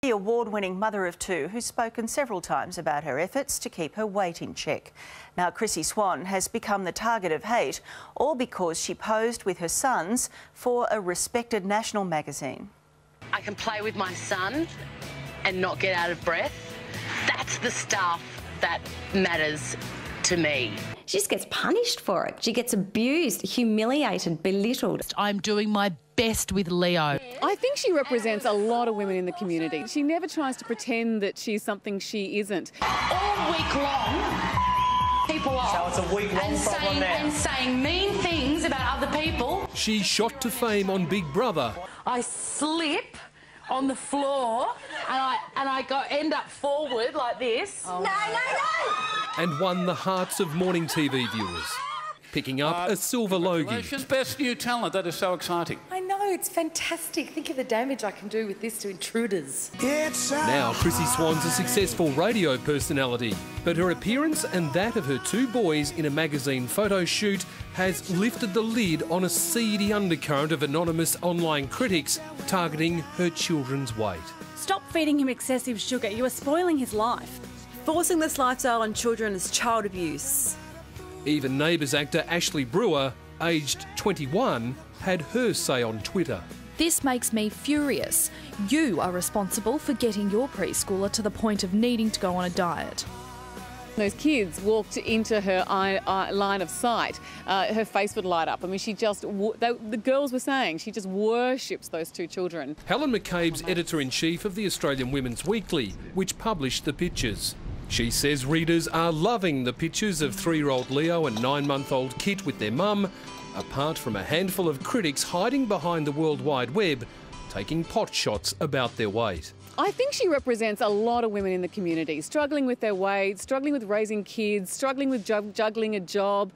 the award-winning mother of two who's spoken several times about her efforts to keep her weight in check. Now, Chrissy Swan has become the target of hate, all because she posed with her sons for a respected national magazine. I can play with my son and not get out of breath. That's the stuff that matters to me. She just gets punished for it. She gets abused, humiliated, belittled. I'm doing my best with Leo. I think she represents a lot of women in the community. She never tries to pretend that she's something she isn't. All week long, people are so it's a week-long problem now. And saying mean things about other people. She shot to fame on Big Brother. I slip on the floor and I end up forward like this. Oh. No. And won the hearts of morning TV viewers, picking up a silver Logie. Best new talent, that is so exciting. I know, it's fantastic. Think of the damage I can do with this to intruders. Now Chrissy Swan's a successful radio personality, but her appearance and that of her two boys in a magazine photo shoot has lifted the lid on a seedy undercurrent of anonymous online critics targeting her children's weight. Stop feeding him excessive sugar. You are spoiling his life. Forcing this lifestyle on children is child abuse. Even Neighbours actor Ashley Brewer, aged 21, had her say on Twitter. This makes me furious. You are responsible for getting your preschooler to the point of needing to go on a diet. Those kids walked into her line of sight, her face would light up. I mean, the girls were saying she just worships those two children. Helen McCabe's editor-in-chief of the Australian Women's Weekly, which published the pictures. She says readers are loving the pictures of 3-year-old Leo and 9-month-old Kit with their mum, apart from a handful of critics hiding behind the World Wide Web, taking pot shots about their weight. I think she represents a lot of women in the community, struggling with their weight, struggling with raising kids, struggling with juggling a job.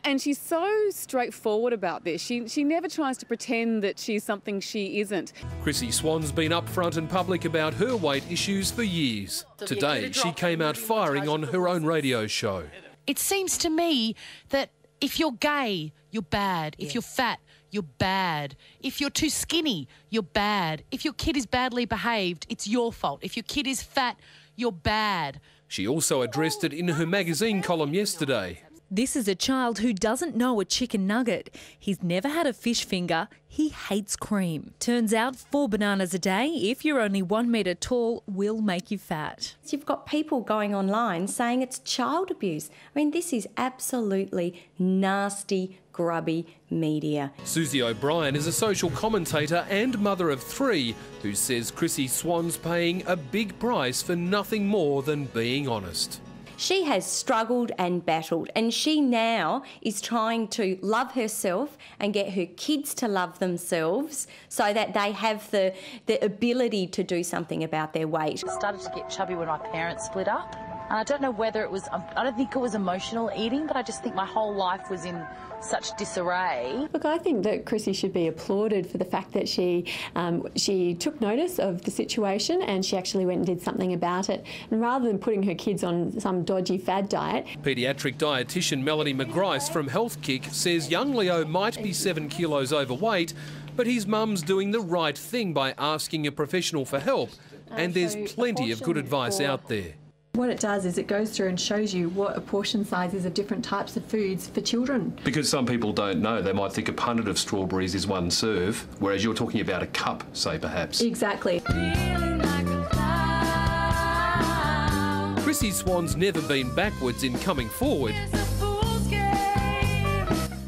And she's so straightforward about this. She never tries to pretend that she's something she isn't. Chrissy Swan's been upfront and public about her weight issues for years. Today, she came out firing on her own radio show. It seems to me that if you're gay, you're bad. If you're fat, you're bad. If you're too skinny, you're bad. If your kid is badly behaved, it's your fault. If your kid is fat, you're bad. She also addressed it in her magazine column yesterday. This is a child who doesn't know a chicken nugget. He's never had a fish finger. He hates cream. Turns out 4 bananas a day, if you're only 1 metre tall, will make you fat. You've got people going online saying it's child abuse. I mean, this is absolutely nasty, grubby media. Susie O'Brien is a social commentator and mother of 3 who says Chrissy Swan's paying a big price for nothing more than being honest. She has struggled and battled, and she now is trying to love herself and get her kids to love themselves so that they have the ability to do something about their weight. I started to get chubby when my parents split up. And I don't know whether it was, I don't think it was emotional eating, but I just think my whole life was in such disarray. Look, I think that Chrissy should be applauded for the fact that she took notice of the situation and she actually went and did something about it. And rather than putting her kids on some dodgy fad diet... Paediatric dietitian Melanie McGrice from Health Kick says young Leo might be 7 kilos overweight, but his mum's doing the right thing by asking a professional for help, and there's plenty of good advice out there. What it does is it goes through and shows you what a portion size is of different types of foods for children. Because some people don't know, they might think a punnet of strawberries is 1 serve, whereas you're talking about a cup, say, perhaps. Exactly. Chrissy Swan's never been backwards in coming forward.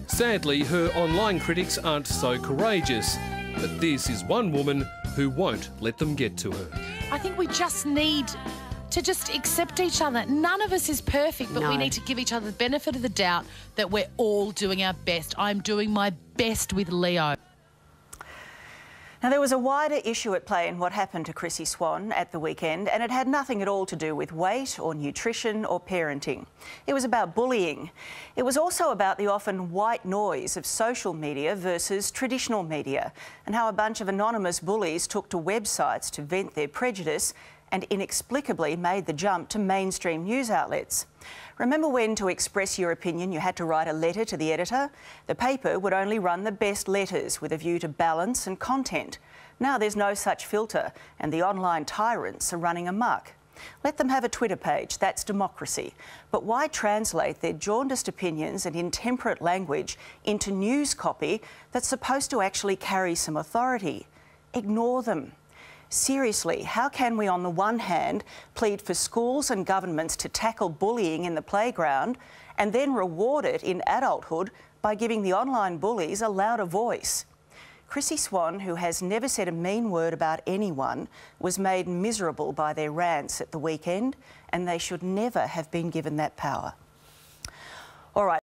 Sadly, her online critics aren't so courageous, but this is one woman who won't let them get to her. I think we just need to just accept each other. None of us is perfect, but we need to give each other the benefit of the doubt that we're all doing our best. I'm doing my best with Leo. Now, there was a wider issue at play in what happened to Chrissy Swan at the weekend, and it had nothing at all to do with weight or nutrition or parenting. It was about bullying. It was also about the often white noise of social media versus traditional media, and how a bunch of anonymous bullies took to websites to vent their prejudice and inexplicably made the jump to mainstream news outlets. Remember when, to express your opinion, you had to write a letter to the editor? The paper would only run the best letters with a view to balance and content. Now there's no such filter and the online tyrants are running amok. Let them have a Twitter page, that's democracy. But why translate their jaundiced opinions and intemperate language into news copy that's supposed to actually carry some authority? Ignore them. Seriously, how can we on the one hand plead for schools and governments to tackle bullying in the playground and then reward it in adulthood by giving the online bullies a louder voice? Chrissy Swan, who has never said a mean word about anyone, was made miserable by their rants at the weekend, and they should never have been given that power. All right.